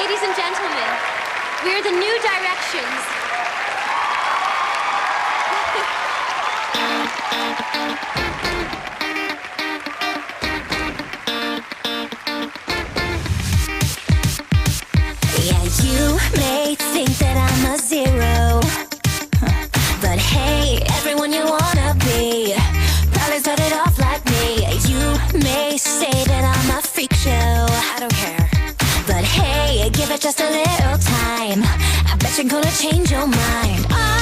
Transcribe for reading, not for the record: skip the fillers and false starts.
Ladies and gentlemen, we're the New Directions. Yeah, you may think that I'm a zero, but hey, everyone you wanna be probably started off like me. You may say that I'm a freak show, I don't care, but hey, give it just a little time, I bet you're gonna change your mind.